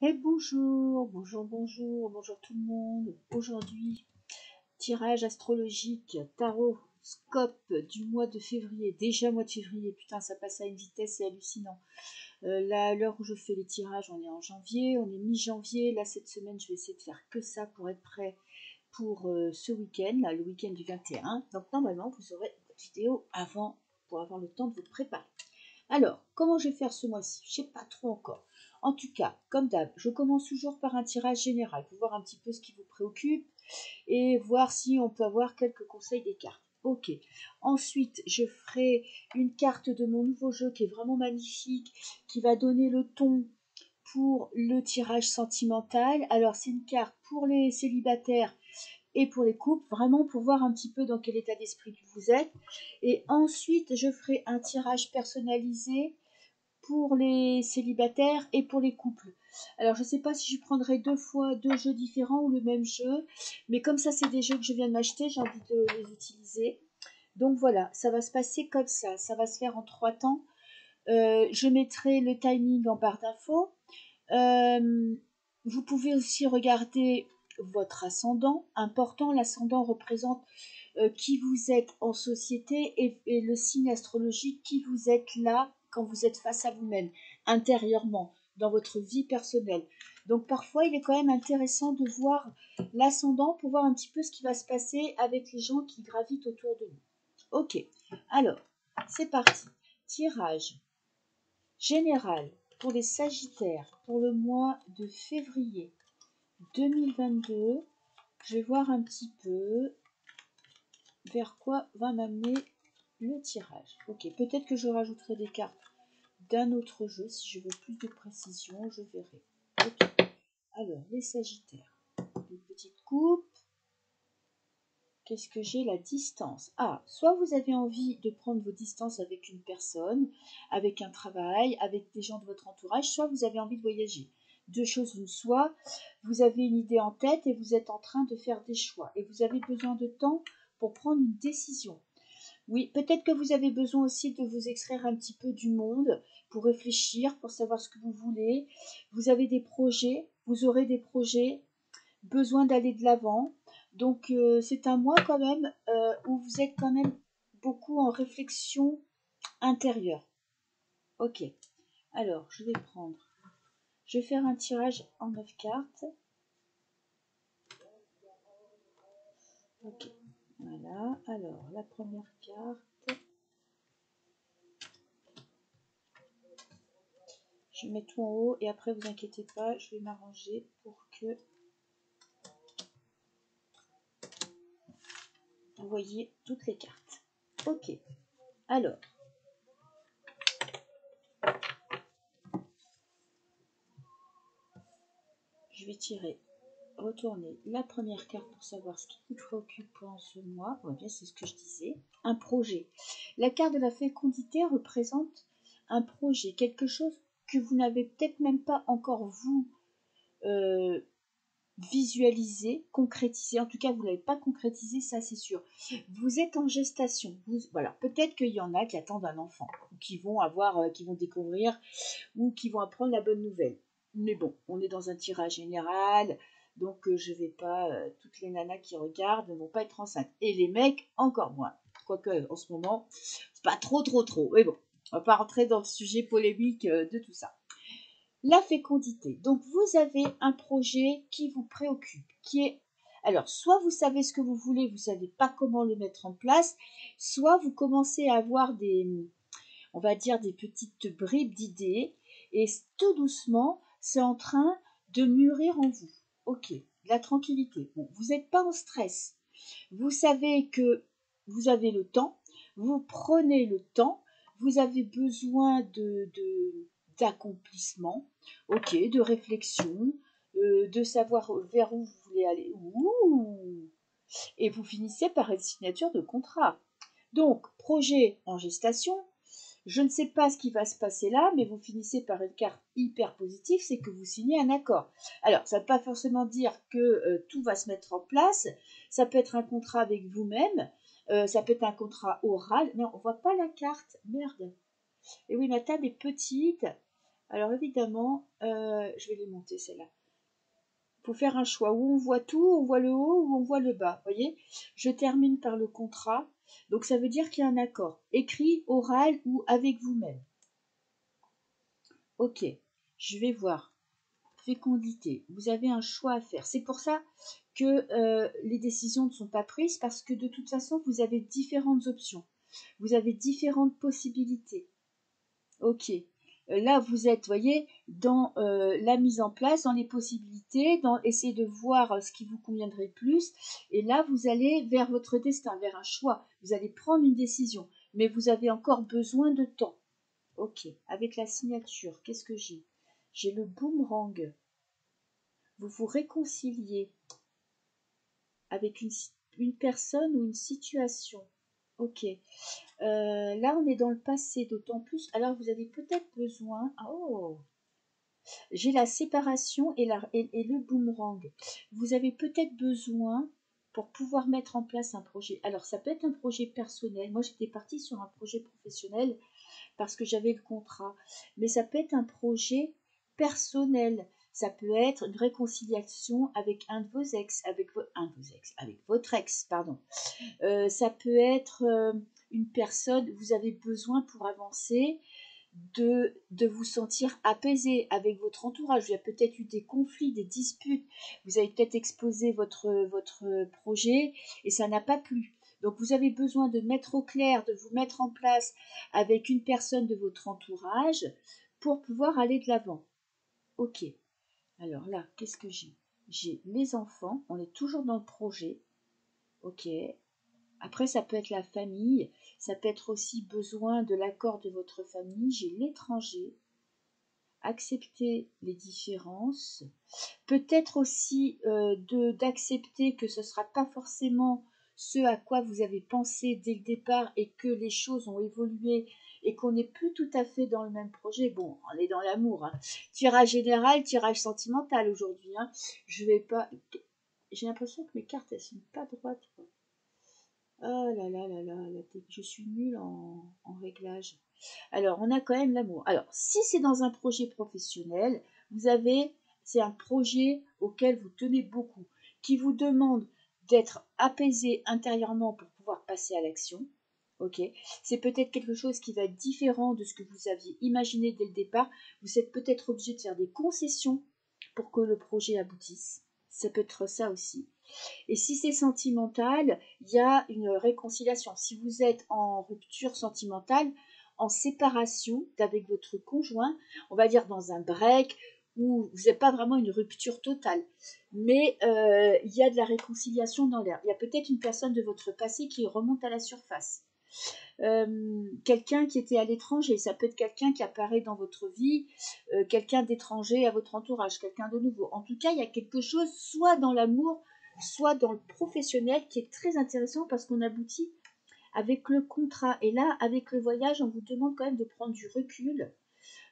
Et bonjour, bonjour tout le monde. Aujourd'hui, tirage astrologique, tarot-scope du mois de février. Déjà mois de février, putain, ça passe à une vitesse, c'est hallucinant. Là, à l'heure où je fais les tirages, on est en janvier, on est mi-janvier. Là, cette semaine, je vais essayer de faire que ça pour être prêt pour ce week-end, là, le week-end du 21. Donc, normalement, vous aurez votre vidéo avant pour avoir le temps de vous préparer. Alors, comment je vais faire ce mois-ci? Je ne sais pas trop encore. En tout cas, comme d'hab, je commence toujours par un tirage général pour voir un petit peu ce qui vous préoccupe et voir si on peut avoir quelques conseils des cartes. Ok. Ensuite, je ferai une carte de mon nouveau jeu qui est vraiment magnifique, qui va donner le ton pour le tirage sentimental. Alors, c'est une carte pour les célibataires et pour les couples, vraiment pour voir un petit peu dans quel état d'esprit vous êtes. Et ensuite, je ferai un tirage personnalisé pour les célibataires et pour les couples. Alors, je ne sais pas si je prendrai deux fois deux jeux différents ou le même jeu, mais comme ça, c'est des jeux que je viens de m'acheter, j'ai envie de les utiliser. Donc voilà, ça va se passer comme ça va se faire en 3 temps. Je mettrai le timing en barre d'infos. Vous pouvez aussi regarder votre ascendant. Important, l'ascendant représente qui vous êtes en société et le signe astrologique qui vous êtes là quand vous êtes face à vous-même, intérieurement, dans votre vie personnelle. Donc parfois, il est quand même intéressant de voir l'ascendant pour voir un petit peu ce qui va se passer avec les gens qui gravitent autour de nous. Ok, alors, c'est parti. Tirage général pour les Sagittaires pour le mois de février 2022. Je vais voir un petit peu vers quoi va m'amener le tirage. Ok, peut-être que je rajouterai des cartes d'un autre jeu si je veux plus de précision, je verrai. Ok, alors les Sagittaires, une petite coupe. Qu'est-ce que j'ai? La distance. Ah, soit vous avez envie de prendre vos distances avec une personne, avec un travail, avec des gens de votre entourage, soit vous avez envie de voyager. Deux choses une, soit vous avez une idée en tête et vous êtes en train de faire des choix et vous avez besoin de temps pour prendre une décision. Oui, peut-être que vous avez besoin aussi de vous extraire un petit peu du monde pour réfléchir, pour savoir ce que vous voulez. Vous avez des projets, vous aurez des projets, besoin d'aller de l'avant. Donc c'est un mois quand même où vous êtes quand même beaucoup en réflexion intérieure. Ok, alors je vais prendre, je vais faire un tirage en 9 cartes. Ok, voilà, alors la première carte, je mets tout en haut et après vous inquiétez pas, je vais m'arranger pour que vous voyez toutes les cartes. Ok, alors je vais tirer, retourner la première carte pour savoir ce qui vous préoccupe en ce mois. Ouais, bien, c'est ce que je disais. Un projet. La carte de la fécondité représente un projet, quelque chose que vous n'avez peut-être même pas encore vous euh, visualisé, concrétisé. En tout cas, vous ne l'avez pas concrétisé, ça c'est sûr. Vous êtes en gestation. Voilà, peut-être qu'il y en a qui attendent un enfant, ou qui vont avoir, qui vont découvrir, ou qui vont apprendre la bonne nouvelle. Mais bon, on est dans un tirage général, donc je vais pas, toutes les nanas qui regardent ne vont pas être enceintes. Et les mecs, encore moins. Quoique, en ce moment, c'est pas trop. Mais bon, on va pas rentrer dans le sujet polémique de tout ça. La fécondité. Donc, vous avez un projet qui vous préoccupe, qui est... Alors, soit vous savez ce que vous voulez, vous savez pas comment le mettre en place, soit vous commencez à avoir on va dire, des petites bribes d'idées, et tout doucement, c'est en train de mûrir en vous. Ok, la tranquillité. Bon, vous n'êtes pas en stress. Vous savez que vous avez le temps, vous prenez le temps, vous avez besoin d'accomplissement, ok, de réflexion, de savoir vers où vous voulez aller. Ouh, et vous finissez par une signature de contrat. Donc, projet en gestation, je ne sais pas ce qui va se passer là, mais vous finissez par une carte hyper positive, c'est que vous signez un accord. Alors, ça ne veut pas forcément dire que tout va se mettre en place. Ça peut être un contrat avec vous-même, ça peut être un contrat oral. Mais on ne voit pas la carte, merde. Et oui, ma table est petite. Alors évidemment, je vais les monter celles-là. Il faut faire un choix où on voit tout, on voit le haut ou on voit le bas. Vous voyez, je termine par le contrat. Donc ça veut dire qu'il y a un accord, écrit, oral ou avec vous-même. Ok, je vais voir. Fécondité, vous avez un choix à faire. C'est pour ça que les décisions ne sont pas prises parce que de toute façon, vous avez différentes options. Vous avez différentes possibilités. Ok. Là, vous êtes, voyez, dans la mise en place, dans les possibilités, dans essayer de voir ce qui vous conviendrait plus. Et là, vous allez vers votre destin, vers un choix. Vous allez prendre une décision, mais vous avez encore besoin de temps. Ok. Avec la signature, qu'est-ce que j'ai? J'ai le boomerang. Vous vous réconciliez avec une personne ou une situation. Ok. Là, on est dans le passé, d'autant plus. Alors, vous avez peut-être besoin. Oh, j'ai la séparation et le boomerang. Vous avez peut-être besoin pour pouvoir mettre en place un projet. Alors, ça peut être un projet personnel. Moi, j'étais partie sur un projet professionnel parce que j'avais le contrat. Mais ça peut être un projet personnel. Ça peut être une réconciliation avec un de vos ex, avec votre ex, pardon. Ça peut être une personne, vous avez besoin pour avancer de vous sentir apaisé avec votre entourage. Il y a peut-être eu des conflits, des disputes. Vous avez peut-être exposé votre projet et ça n'a pas plu. Donc vous avez besoin de mettre au clair, de vous mettre en place avec une personne de votre entourage pour pouvoir aller de l'avant. Ok. Alors là, qu'est-ce que j'ai? J'ai les enfants, on est toujours dans le projet. Ok. Après, ça peut être la famille, ça peut être aussi besoin de l'accord de votre famille. J'ai l'étranger, accepter les différences, peut-être aussi d'accepter que ce ne sera pas forcément ce à quoi vous avez pensé dès le départ et que les choses ont évolué et qu'on n'est plus tout à fait dans le même projet. Bon, on est dans l'amour. Hein. Tirage général, tirage sentimental aujourd'hui. Hein. Je vais pas. J'ai l'impression que mes cartes elles sont pas droites. Quoi. Oh là là là là, je suis nulle en réglage. Alors, on a quand même l'amour. Alors, si c'est dans un projet professionnel, c'est un projet auquel vous tenez beaucoup, qui vous demande d'être apaisé intérieurement pour pouvoir passer à l'action. Ok, c'est peut-être quelque chose qui va être différent de ce que vous aviez imaginé dès le départ. Vous êtes peut-être obligé de faire des concessions pour que le projet aboutisse. Ça peut être ça aussi. Et si c'est sentimental, il y a une réconciliation. Si vous êtes en rupture sentimentale, en séparation avec votre conjoint, on va dire dans un break, où vous n'êtes pas vraiment une rupture totale, mais il y a de la réconciliation dans l'air. Il y a peut-être une personne de votre passé qui remonte à la surface. Quelqu'un qui était à l'étranger, ça peut être quelqu'un qui apparaît dans votre vie, quelqu'un d'étranger à votre entourage, quelqu'un de nouveau. En tout cas, il y a quelque chose, soit dans l'amour, soit dans le professionnel, qui est très intéressant parce qu'on aboutit avec le contrat. Et là, avec le voyage, on vous demande quand même de prendre du recul,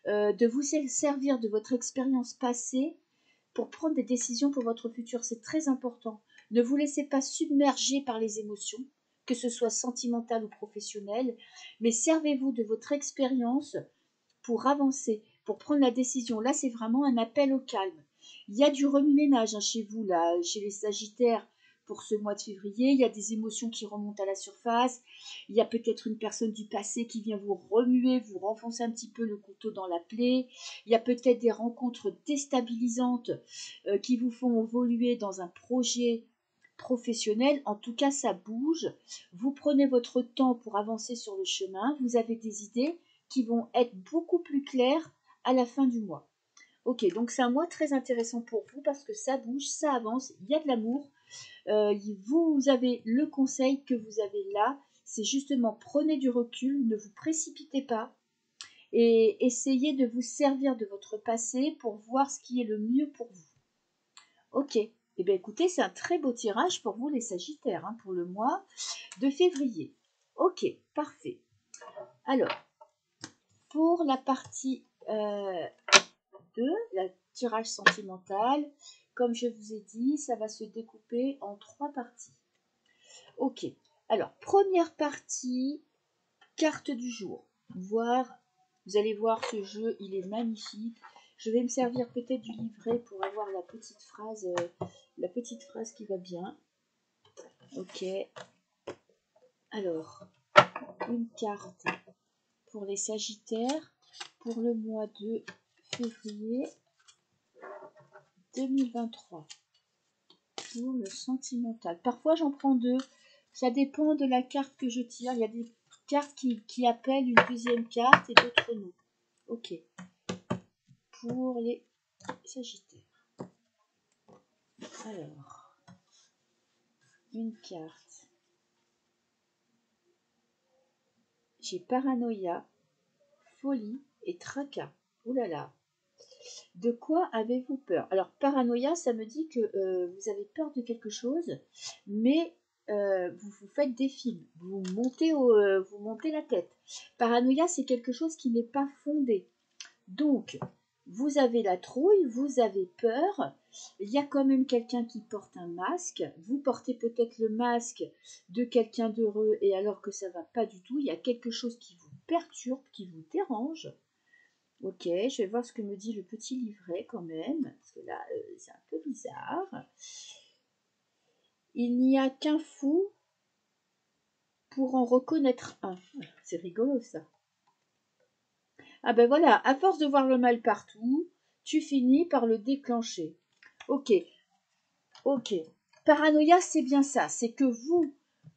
de vous servir de votre expérience passée pour prendre des décisions pour votre futur. C'est très important. Ne vous laissez pas submerger par les émotions, que ce soit sentimentale ou professionnelle, mais servez-vous de votre expérience pour avancer, pour prendre la décision. Là, c'est vraiment un appel au calme. Il y a du remue-ménage hein, chez vous, là, chez les Sagittaires, pour ce mois de février. Il y a des émotions qui remontent à la surface. Il y a peut-être une personne du passé qui vient vous remuer, vous renfoncer un petit peu le couteau dans la plaie. Il y a peut-être des rencontres déstabilisantes qui vous font évoluer dans un projet professionnel. En tout cas, ça bouge. Vous prenez votre temps pour avancer sur le chemin. Vous avez des idées qui vont être beaucoup plus claires à la fin du mois. Ok, donc c'est un mois très intéressant pour vous parce que ça bouge, ça avance, il y a de l'amour. Vous avez le conseil que vous avez là, c'est justement prenez du recul, ne vous précipitez pas et essayez de vous servir de votre passé pour voir ce qui est le mieux pour vous. Ok, eh bien écoutez, c'est un très beau tirage pour vous les Sagittaires, hein, pour le mois de février. Ok, parfait. Alors, pour la partie 2, le tirage sentimental, comme je vous ai dit, ça va se découper en 3 parties. Ok, alors première partie, carte du jour, voir Vous allez voir, ce jeu, il est magnifique. Je vais me servir peut-être du livret pour avoir la petite phrase qui va bien. Ok. Alors, une carte pour les Sagittaires pour le mois de février 2023. Pour le sentimental. Parfois, j'en prends deux. Ça dépend de la carte que je tire. Il y a des cartes qui appellent une deuxième carte et d'autres non. Ok. Pour les Sagittaires. Alors, une carte. J'ai paranoïa, folie et tracas. Ouh là là. De quoi avez-vous peur? Alors, paranoïa, ça me dit que vous avez peur de quelque chose, mais vous vous faites des films. Vous montez la tête. Paranoïa, c'est quelque chose qui n'est pas fondé. Donc, vous avez la trouille, vous avez peur. Il y a quand même quelqu'un qui porte un masque. Vous portez peut-être le masque de quelqu'un d'heureux et alors que ça va pas du tout. Il y a quelque chose qui vous perturbe, qui vous dérange. Ok, je vais voir ce que me dit le petit livret quand même, parce que là, c'est un peu bizarre. Il n'y a qu'un fou pour en reconnaître un. C'est rigolo ça. Ah ben voilà, à force de voir le mal partout, tu finis par le déclencher. Ok, ok. Paranoïa, c'est bien ça. C'est que vous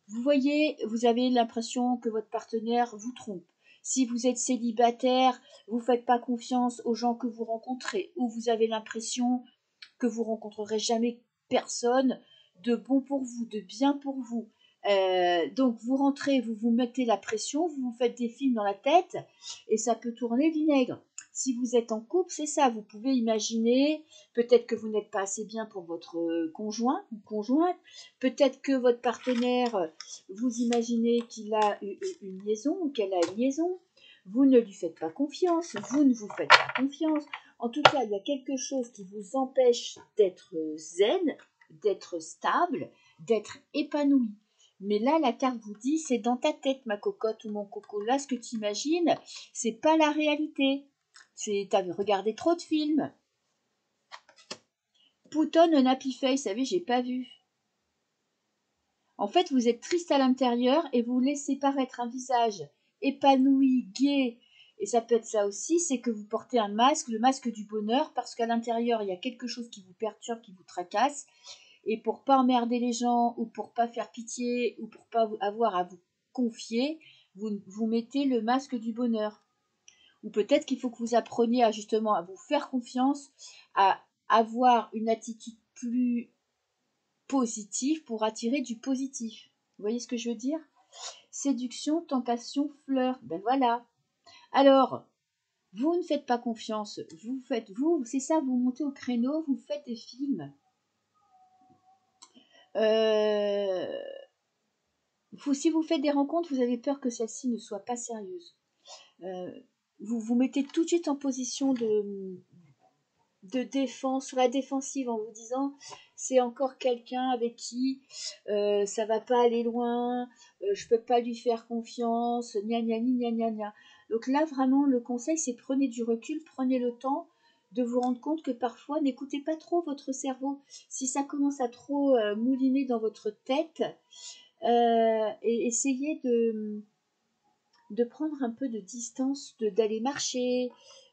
voyez, vous avez l'impression que votre partenaire vous trompe. Si vous êtes célibataire, vous ne faites pas confiance aux gens que vous rencontrez, ou vous avez l'impression que vous rencontrerez jamais personne de bon pour vous, de bien pour vous. Donc vous rentrez, vous vous mettez la pression, vous vous faites des films dans la tête et ça peut tourner vinaigre. Si vous êtes en couple, c'est ça, vous pouvez imaginer, peut-être que vous n'êtes pas assez bien pour votre conjoint ou conjointe, peut-être que votre partenaire, vous imaginez qu'il a une liaison ou qu'elle a une liaison, vous ne lui faites pas confiance, vous ne vous faites pas confiance. En tout cas, il y a quelque chose qui vous empêche d'être zen, d'être stable, d'être épanoui. Mais là, la carte vous dit, c'est dans ta tête, ma cocotte ou mon coco. Là, ce que tu imagines, c'est pas la réalité. T'as regardé trop de films. Poutonne un happy face, vous savez, j'ai pas vu. En fait, vous êtes triste à l'intérieur et vous laissez paraître un visage épanoui, gai. Et ça peut être ça aussi, c'est que vous portez un masque, le masque du bonheur, parce qu'à l'intérieur, il y a quelque chose qui vous perturbe, qui vous tracasse. Et pour pas emmerder les gens, ou pour pas faire pitié, ou pour pas avoir à vous confier, vous mettez le masque du bonheur. Ou peut-être qu'il faut que vous appreniez à justement à vous faire confiance, à avoir une attitude plus positive pour attirer du positif. Vous voyez ce que je veux dire? Séduction, tentation, fleur. Ben voilà. Alors, vous ne faites pas confiance. C'est ça, vous montez au créneau, vous faites des films. Si vous faites des rencontres, vous avez peur que celles-ci ne soient pas sérieuses. Vous vous mettez tout de suite en position de défense, sur la défensive, en vous disant c'est encore quelqu'un avec qui ça va pas aller loin, je peux pas lui faire confiance, gna gna gna gna gna. Donc là vraiment le conseil c'est prenez du recul, prenez le temps de vous rendre compte que parfois n'écoutez pas trop votre cerveau. Si ça commence à trop mouliner dans votre tête, et essayez de prendre un peu de distance, d'aller marcher,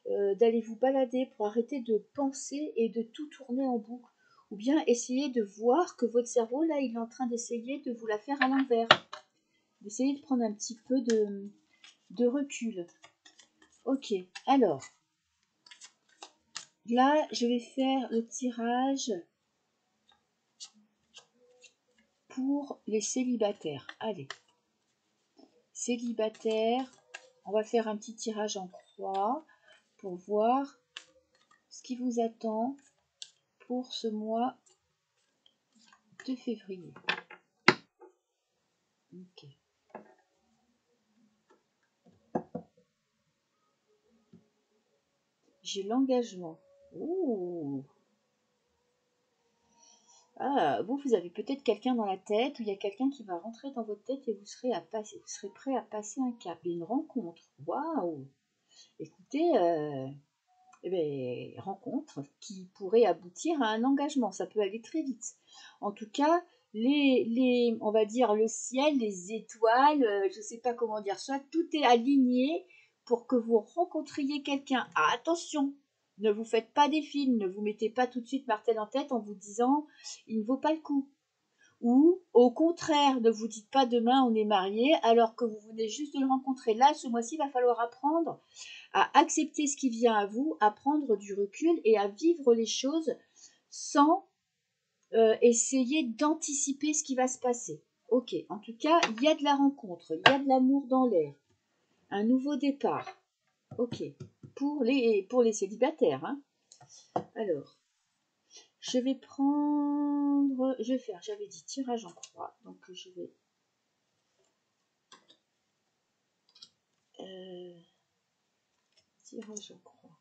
d'aller vous balader pour arrêter de penser et de tout tourner en boucle. Ou bien essayer de voir que votre cerveau, là, il est en train d'essayer de vous la faire à l'envers. D'essayer de prendre un petit peu de recul. Ok, alors, là, je vais faire le tirage pour les célibataires. Allez, célibataires, on va faire un petit tirage en croix pour voir ce qui vous attend pour ce mois de février. Ok. J'ai l'engagement. Ouh. Ah, vous avez peut-être quelqu'un dans la tête, ou il y a quelqu'un qui va rentrer dans votre tête et vous serez prêt à passer un cap et une rencontre. Waouh. écoutez, eh bien, rencontre qui pourrait aboutir à un engagement. Ça peut aller très vite. En tout cas, on va dire le ciel, les étoiles, je ne sais pas comment dire ça, tout est aligné pour que vous rencontriez quelqu'un. Ah, attention, ne vous faites pas des films, ne vous mettez pas tout de suite martel en tête en vous disant il ne vaut pas le coup. Ou au contraire, ne vous dites pas demain on est marié alors que vous venez juste de le rencontrer. Là, ce mois-ci, il va falloir apprendre à accepter ce qui vient à vous, à prendre du recul et à vivre les choses sans essayer d'anticiper ce qui va se passer. Ok, en tout cas, il y a de la rencontre, il y a de l'amour dans l'air, un nouveau départ. Ok, pour les célibataires. Hein. Alors, je vais prendre, je vais faire, j'avais dit tirage en croix, donc je vais tirage en croix.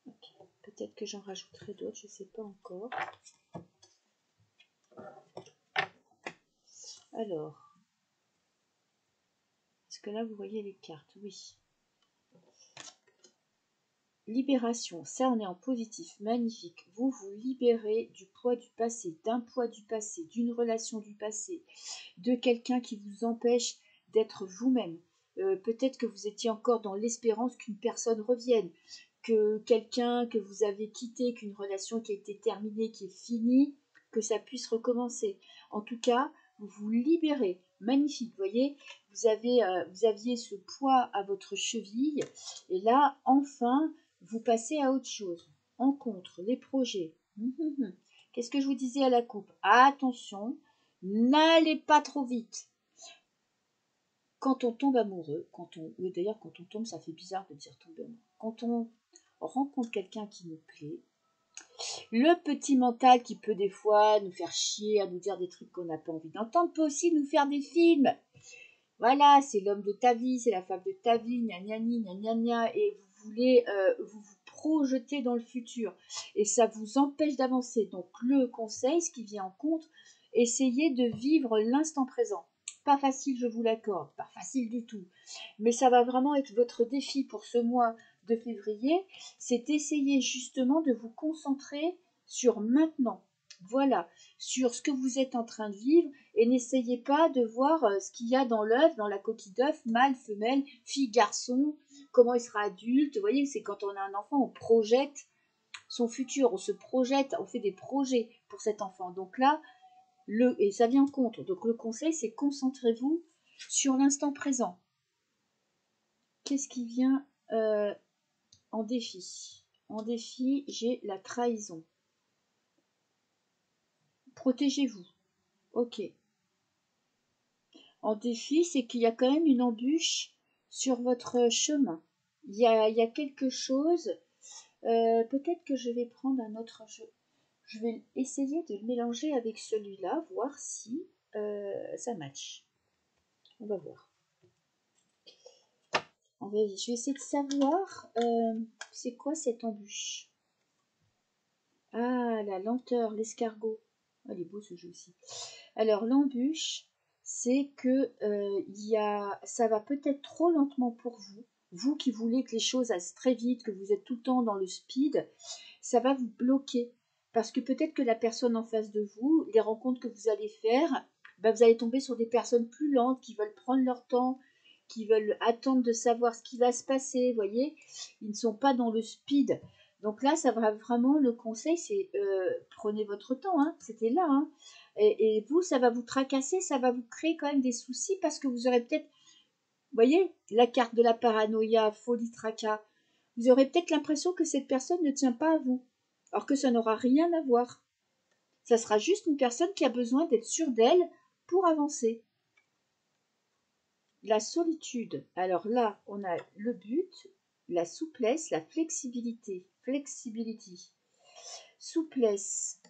Okay. Peut-être que j'en rajouterai d'autres, je ne sais pas encore. Alors, est-ce que là vous voyez les cartes? Oui. Libération, ça on est en positif, magnifique. Vous vous libérez du poids du passé, d'un poids du passé, d'une relation du passé, de quelqu'un qui vous empêche d'être vous-même. Peut-être que vous étiez encore dans l'espérance qu'une personne revienne, que quelqu'un que vous avez quitté, qu'une relation qui a été terminée, qui est finie, que ça puisse recommencer. En tout cas, vous vous libérez. Magnifique, vous voyez, vous aviez ce poids à votre cheville, et là, enfin, vous passez à autre chose. Rencontre, les projets. Qu'est-ce que je vous disais à la coupe? Attention, n'allez pas trop vite. Quand on tombe amoureux, d'ailleurs quand on tombe, ça fait bizarre de dire tomber amoureux. Quand on rencontre quelqu'un qui nous plaît, le petit mental qui peut des fois nous faire chier, à nous dire des trucs qu'on n'a pas envie d'entendre, peut aussi nous faire des films. Voilà, c'est l'homme de ta vie, c'est la femme de ta vie, gna gna gna gna gna, et vous voulez vous projeter dans le futur. Et ça vous empêche d'avancer. Donc le conseil, ce qui vient en compte, essayez de vivre l'instant présent. Pas facile, je vous l'accorde, pas facile du tout. Mais ça va vraiment être votre défi pour ce mois de février, c'est d'essayer justement de vous concentrer sur maintenant. Voilà, sur ce que vous êtes en train de vivre, et n'essayez pas de voir ce qu'il y a dans l'œuf, dans la coquille d'œuf, mâle, femelle, fille, garçon, comment il sera adulte. Vous voyez, c'est quand on a un enfant, on projette son futur, on se projette, on fait des projets pour cet enfant. Donc là, et ça vient en compte. Donc le conseil, c'est concentrez-vous sur l'instant présent. Qu'est-ce qui vient en défi? En défi, j'ai la trahison. Protégez-vous. Ok. En défi, c'est qu'il y a quand même une embûche sur votre chemin. Il y a quelque chose. Peut-être que je vais prendre un autre jeu. Je vais essayer de le mélanger avec celui-là, voir si ça match. On va voir. Je vais essayer de savoir c'est quoi cette embûche. Ah, la lenteur, l'escargot. Ah, il est beau ce jeu aussi. Alors, l'embûche, c'est que ça va peut-être trop lentement pour vous. Vous qui voulez que les choses aillent très vite, que vous êtes tout le temps dans le speed, ça va vous bloquer. Parce que peut-être que la personne en face de vous, les rencontres que vous allez faire, vous allez tomber sur des personnes plus lentes qui veulent prendre leur temps, qui veulent attendre de savoir ce qui va se passer, vous voyez. Ils ne sont pas dans le speed. Donc là, ça va vraiment, le conseil, c'est prenez votre temps, hein, c'était là. Hein. Et vous, ça va vous tracasser, ça va vous créer quand même des soucis parce que vous aurez peut-être, vous voyez, la carte de la paranoïa, folie, tracas, vous aurez peut-être l'impression que cette personne ne tient pas à vous, alors que ça n'aura rien à voir. Ça sera juste une personne qui a besoin d'être sûre d'elle pour avancer. La solitude, alors là, on a le but, la souplesse, la flexibilité. Flexibility. Souplesse.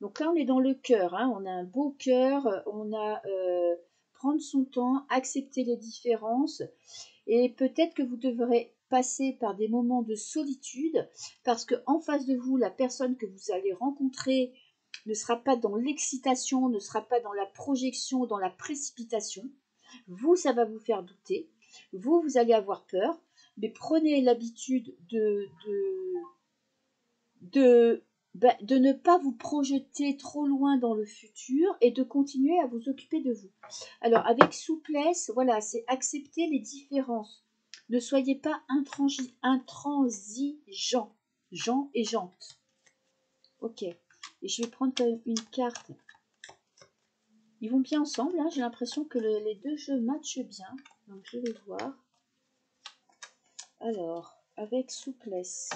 Donc là, on est dans le cœur. Hein. On a un beau cœur. On a prendre son temps, accepter les différences. Et peut-être que vous devrez passer par des moments de solitude parce qu'en face de vous, la personne que vous allez rencontrer ne sera pas dans l'excitation, ne sera pas dans la projection, dans la précipitation. Vous, ça va vous faire douter. Vous allez avoir peur. mais prenez l'habitude de ne pas vous projeter trop loin dans le futur et de continuer à vous occuper de vous. Alors, avec souplesse, voilà, c'est accepter les différences. Ne soyez pas intransigeant, Jean et Jante. Ok. Et je vais prendre quand même une carte. Ils vont bien ensemble, hein. J'ai l'impression que les deux jeux matchent bien. Donc, je vais voir. Alors, avec souplesse.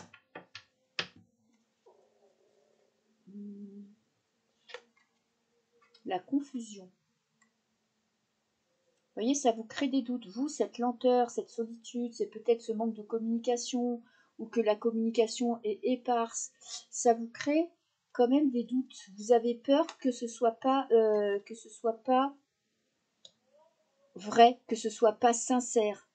La confusion. Vous voyez, ça vous crée des doutes. Vous, cette lenteur, cette solitude, c'est peut-être ce manque de communication ou que la communication est éparse. Ça vous crée quand même des doutes. Vous avez peur que ce soit pas vrai, que ce soit pas sincère.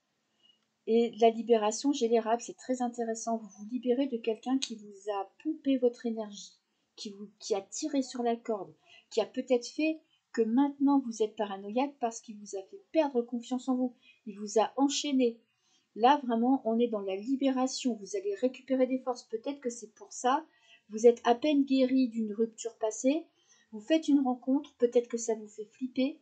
Et la libération générale, c'est très intéressant. Vous vous libérez de quelqu'un qui vous a pompé votre énergie, qui a tiré sur la corde, qui a peut-être fait que maintenant vous êtes paranoïaque parce qu'il vous a fait perdre confiance en vous. Il vous a enchaîné. Là, vraiment, on est dans la libération. Vous allez récupérer des forces. Peut-être que c'est pour ça. Vous êtes à peine guéri d'une rupture passée. Vous faites une rencontre. Peut-être que ça vous fait flipper.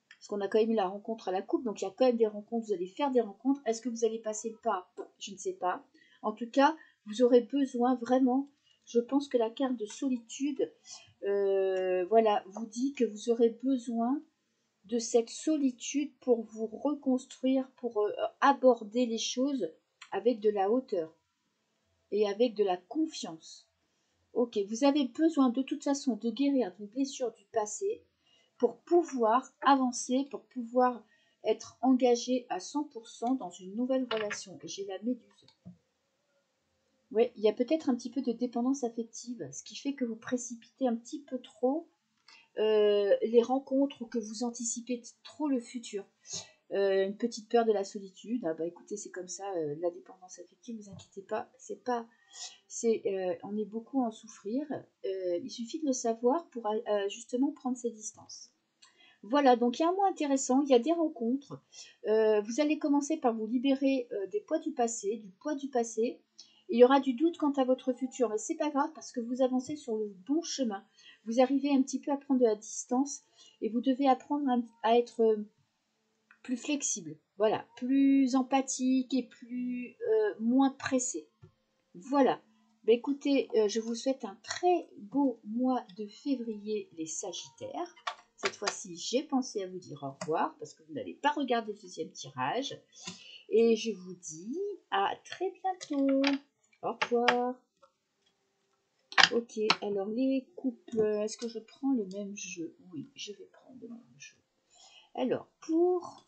Parce qu'on a quand même eu la rencontre à la coupe, donc il y a quand même des rencontres, vous allez faire des rencontres. Est-ce que vous allez passer le pas? Je ne sais pas. En tout cas, vous aurez besoin vraiment, je pense que la carte de solitude, voilà, vous dit que vous aurez besoin de cette solitude pour vous reconstruire, pour aborder les choses avec de la hauteur et avec de la confiance. Ok, vous avez besoin de toute façon de guérir d'une blessure du passé pour pouvoir avancer, pour pouvoir être engagé à 100% dans une nouvelle relation. J'ai la méduse. Oui, il y a peut-être un petit peu de dépendance affective, ce qui fait que vous précipitez un petit peu trop les rencontres ou que vous anticipez trop le futur. Une petite peur de la solitude. Ah bah écoutez, c'est comme ça, la dépendance affective, ne vous inquiétez pas, on est beaucoup à en souffrir. Il suffit de le savoir pour justement prendre ses distances. Voilà, donc il y a un mot intéressant, il y a des rencontres. Vous allez commencer par vous libérer du poids du passé. Il y aura du doute quant à votre futur, mais c'est pas grave parce que vous avancez sur le bon chemin. Vous arrivez un petit peu à prendre de la distance et vous devez apprendre à être plus flexible, voilà, plus empathique et moins pressé. Voilà. Ben écoutez, je vous souhaite un très beau mois de février, les Sagittaires. Cette fois-ci, j'ai pensé à vous dire au revoir parce que vous n'allez pas regarder le deuxième tirage. Et je vous dis à très bientôt. Au revoir. Ok, alors les couples, est-ce que je prends le même jeu? Oui, je vais prendre le même jeu. Alors, pour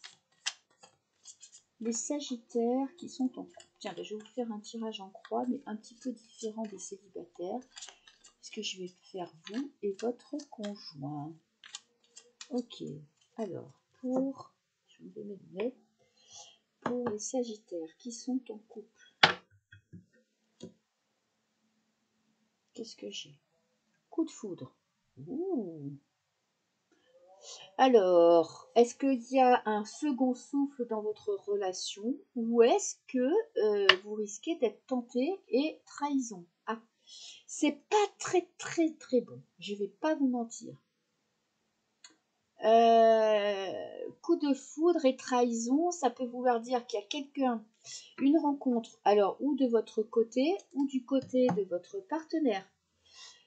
les Sagittaires qui sont en couple. Tiens, ben, je vais vous faire un tirage en croix, mais un petit peu différent des célibataires. Parce que je vais faire vous et votre conjoint. Ok, alors, je me mets mes lunettes. Pour les Sagittaires qui sont en couple, qu'est-ce que j'ai? Coup de foudre. Ouh. Alors, est-ce qu'il y a un second souffle dans votre relation ou est-ce que vous risquez d'être tenté et trahison? Ah, c'est pas très très très bon, je vais pas vous mentir. Coup de foudre et trahison, ça peut vouloir dire qu'il y a une rencontre, alors ou de votre côté ou du côté de votre partenaire.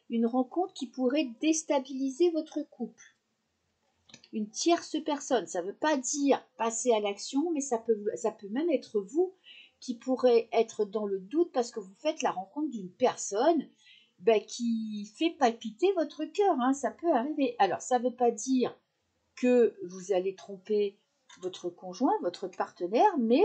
Une rencontre qui pourrait déstabiliser votre couple. Une tierce personne, ça ne veut pas dire passer à l'action, mais ça peut même être vous qui pourrez être dans le doute parce que vous faites la rencontre d'une personne qui fait palpiter votre cœur, hein, ça peut arriver. Alors, ça ne veut pas dire que vous allez tromper votre conjoint, votre partenaire, mais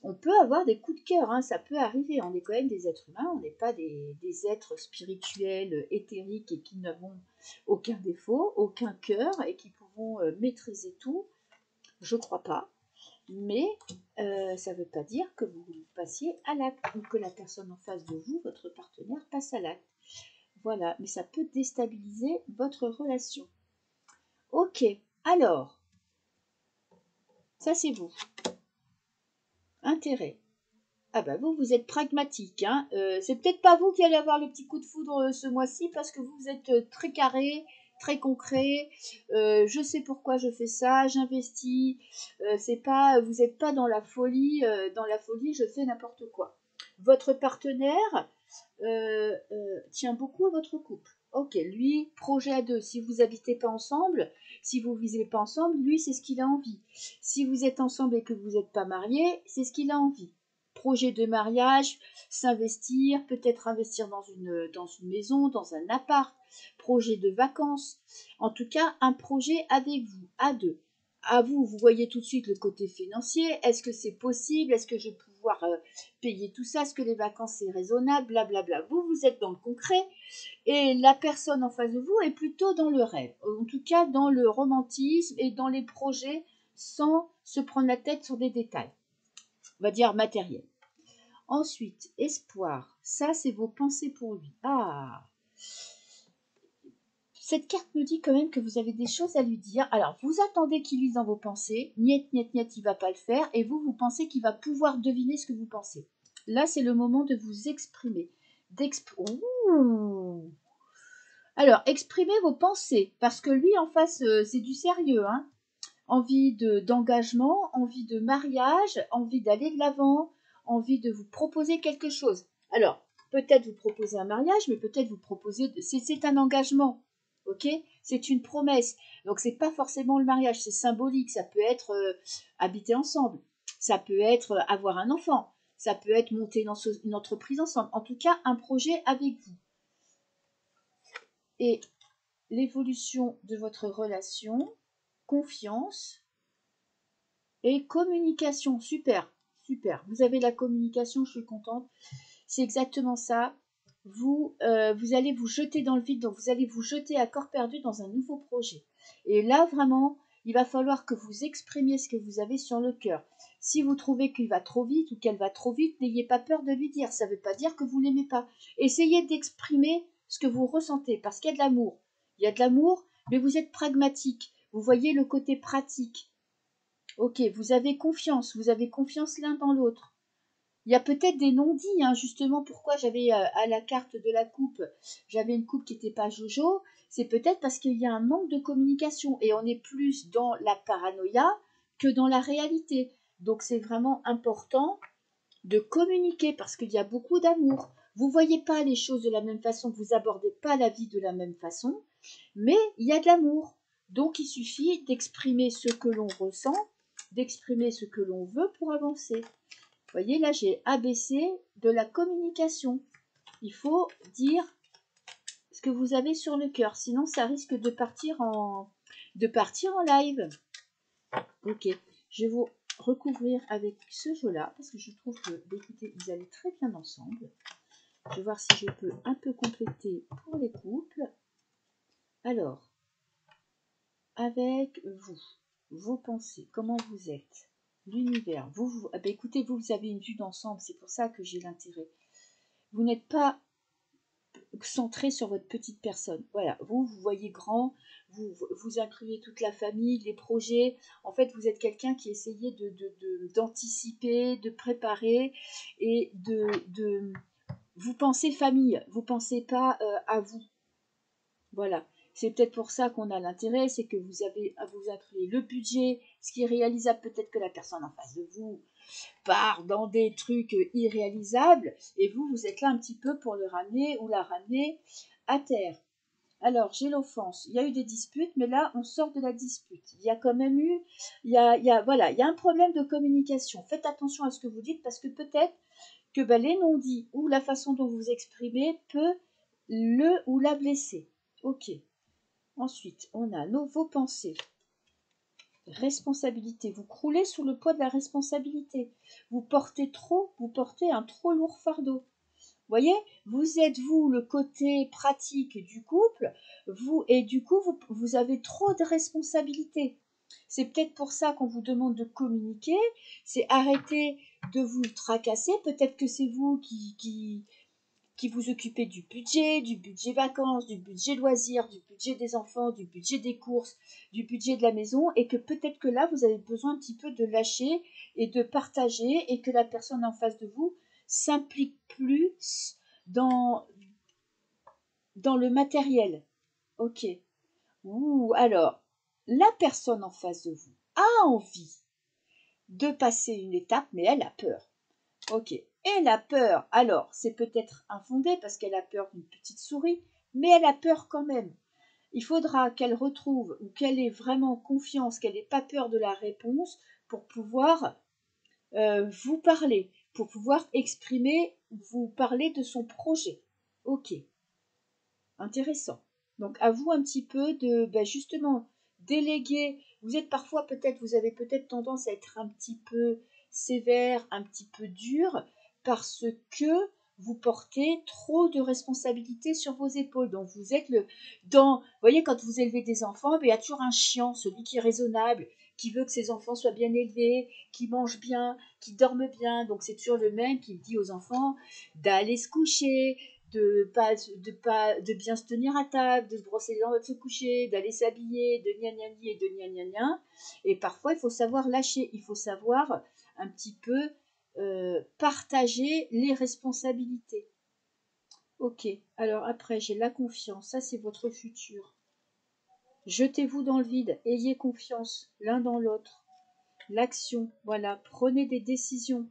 on peut avoir des coups de cœur, hein, ça peut arriver. On est quand même des êtres humains, on n'est pas des êtres spirituels, éthériques et qui n'avons aucun défaut, aucun cœur et qui pouvons maîtriser tout. Je crois pas. Mais ça ne veut pas dire que vous passiez à l'acte ou que la personne en face de vous, votre partenaire, passe à l'acte. Voilà, mais ça peut déstabiliser votre relation. Ok, alors, ça c'est vous. Intérêt. Ah bah vous êtes pragmatique, hein. C'est peut-être pas vous qui allez avoir le petit coup de foudre ce mois-ci parce que vous êtes très carré, très concret. Je sais pourquoi je fais ça, j'investis. C'est pas, vous n'êtes pas dans la folie. Dans la folie, je fais n'importe quoi. Votre partenaire tient beaucoup à votre couple. Ok, lui, projet à deux. Si vous habitez pas ensemble, si vous vivez pas ensemble, lui, c'est ce qu'il a envie. Si vous êtes ensemble et que vous n'êtes pas mariés, c'est ce qu'il a envie. Projet de mariage, s'investir, peut-être investir dans une maison, dans un appart, projet de vacances. En tout cas, un projet avec vous, à deux. À vous, vous voyez tout de suite le côté financier. Est-ce que c'est possible? Est-ce que je vais pouvoir payer tout ça? Est-ce que les vacances c'est raisonnable? Blablabla. Vous, vous êtes dans le concret et la personne en face de vous est plutôt dans le rêve. En tout cas, dans le romantisme et dans les projets sans se prendre la tête sur des détails. On va dire matériels. Ensuite, espoir. Ça, c'est vos pensées pour lui. Ah! Cette carte me dit quand même que vous avez des choses à lui dire. Alors, vous attendez qu'il lise dans vos pensées. Niet, niet, niet, il va pas le faire. Et vous, vous pensez qu'il va pouvoir deviner ce que vous pensez. Là, c'est le moment de vous exprimer. Ouh. Alors, exprimez vos pensées. Parce que lui, en face, c'est du sérieux. Hein. Envie d'engagement, envie de mariage, envie d'aller de l'avant, envie de vous proposer quelque chose. Alors, peut-être vous proposer un mariage, mais peut-être vous proposer... C'est un engagement. Ok, c'est une promesse. Donc c'est pas forcément le mariage, c'est symbolique. Ça peut être habiter ensemble, ça peut être avoir un enfant, ça peut être monter une entreprise ensemble. En tout cas, un projet avec vous. Et l'évolution de votre relation, confiance et communication. Super, super. Vous avez la communication, je suis contente. C'est exactement ça. Vous allez vous jeter dans le vide, donc vous allez vous jeter à corps perdu dans un nouveau projet. Et là, vraiment, il va falloir que vous exprimiez ce que vous avez sur le cœur. Si vous trouvez qu'il va trop vite ou qu'elle va trop vite, n'ayez pas peur de lui dire. Ça ne veut pas dire que vous l'aimez pas. Essayez d'exprimer ce que vous ressentez, parce qu'il y a de l'amour. Il y a de l'amour, mais vous êtes pragmatique. Vous voyez le côté pratique. Ok, vous avez confiance l'un dans l'autre. Il y a peut-être des non-dits, hein, justement, pourquoi j'avais à la carte de la coupe, j'avais une coupe qui n'était pas Jojo, c'est peut-être parce qu'il y a un manque de communication et on est plus dans la paranoïa que dans la réalité. Donc c'est vraiment important de communiquer parce qu'il y a beaucoup d'amour. Vous ne voyez pas les choses de la même façon, vous abordez pas la vie de la même façon, mais il y a de l'amour. Donc il suffit d'exprimer ce que l'on ressent, d'exprimer ce que l'on veut pour avancer. Vous voyez, là, j'ai ABC de la communication. Il faut dire ce que vous avez sur le cœur. Sinon, ça risque de partir en live. Ok, je vais vous recouvrir avec ce jeu-là parce que je trouve que, écoutez, vous allez très bien ensemble. Je vais voir si je peux un peu compléter pour les couples. Alors, avec vous, vos pensées, comment vous êtes, l'univers. Écoutez, vous avez une vue d'ensemble, c'est pour ça que j'ai l'intérêt. Vous n'êtes pas centré sur votre petite personne. Voilà, vous voyez grand, vous incluez toute la famille, les projets. En fait, vous êtes quelqu'un qui essayait d'anticiper, de préparer et vous pensez famille, vous pensez pas à vous. Voilà. C'est peut-être pour ça qu'on a l'intérêt, c'est que vous incluez le budget, ce qui est réalisable, peut-être que la personne en face de vous part dans des trucs irréalisables, et vous êtes là un petit peu pour le ramener ou la ramener à terre. Alors, j'ai l'offense. Il y a eu des disputes, mais là, on sort de la dispute. Il y a quand même eu, il y a un problème de communication. Faites attention à ce que vous dites, parce que peut-être que les non-dits ou la façon dont vous exprimez peut le ou la blesser. Ok. Ensuite, on a vos pensées. Responsabilité. Vous croulez sous le poids de la responsabilité. Vous portez un trop lourd fardeau. Voyez, vous êtes vous le côté pratique du couple, et du coup vous avez trop de responsabilités. C'est peut-être pour ça qu'on vous demande de communiquer, c'est arrêter de vous tracasser, peut-être que c'est vous qui vous occupez du budget vacances, du budget loisirs, du budget des enfants, du budget des courses, du budget de la maison, et que peut-être que là, vous avez besoin un petit peu de lâcher et de partager, et que la personne en face de vous s'implique plus dans le matériel. Ok. Ouh, alors, la personne en face de vous a envie de passer une étape, mais elle a peur. Ok. Elle a peur. Alors, c'est peut-être infondé parce qu'elle a peur d'une petite souris, mais elle a peur quand même. Il faudra qu'elle retrouve ou qu'elle ait vraiment confiance, qu'elle n'ait pas peur de la réponse pour pouvoir vous parler, pour pouvoir exprimer, vous parler de son projet. Ok, intéressant. Donc à vous un petit peu de justement déléguer. Vous êtes parfois peut-être, vous avez peut-être tendance à être un petit peu sévère, un petit peu dur, parce que vous portez trop de responsabilités sur vos épaules. Donc vous êtes vous voyez, quand vous élevez des enfants, il y a toujours un chiant, celui qui est raisonnable, qui veut que ses enfants soient bien élevés, qui mangent bien, qui dorment bien. Donc c'est toujours le même qui dit aux enfants d'aller se coucher, de bien se tenir à table, de se brosser les dents avant de se coucher, d'aller s'habiller, de gna gna gna et de gna gna gna. Et parfois, il faut savoir lâcher, il faut savoir un petit peu partager les responsabilités. Ok, alors après, j'ai la confiance, ça c'est votre futur. Jetez-vous dans le vide, ayez confiance l'un dans l'autre. L'action, voilà, prenez des décisions.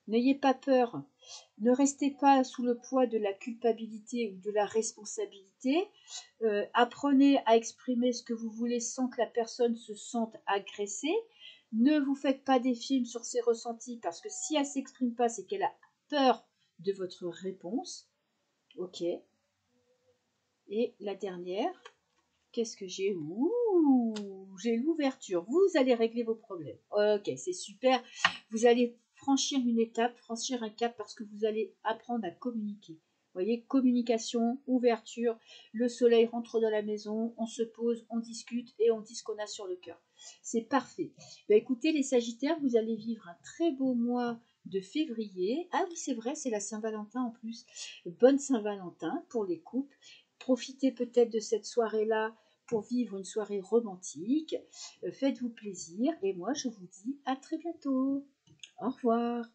N'ayez pas peur. Ne restez pas sous le poids de la culpabilité ou de la responsabilité. Apprenez à exprimer ce que vous voulez sans que la personne se sente agressée. Ne vous faites pas des films sur ses ressentis parce que si elle ne s'exprime pas, c'est qu'elle a peur de votre réponse. Ok. Et la dernière, qu'est-ce que j'ai? Ouh, j'ai l'ouverture. Vous allez régler vos problèmes. Ok, c'est super. Vous allez franchir une étape, franchir un cap parce que vous allez apprendre à communiquer. Vous voyez, communication, ouverture, le soleil rentre dans la maison, on se pose, on discute et on dit ce qu'on a sur le cœur. C'est parfait. Écoutez, les Sagittaires, vous allez vivre un très beau mois de février. Ah oui, c'est vrai, c'est la Saint-Valentin en plus. Bonne Saint-Valentin pour les couples. Profitez peut-être de cette soirée-là pour vivre une soirée romantique. Faites-vous plaisir et moi je vous dis à très bientôt. Au revoir.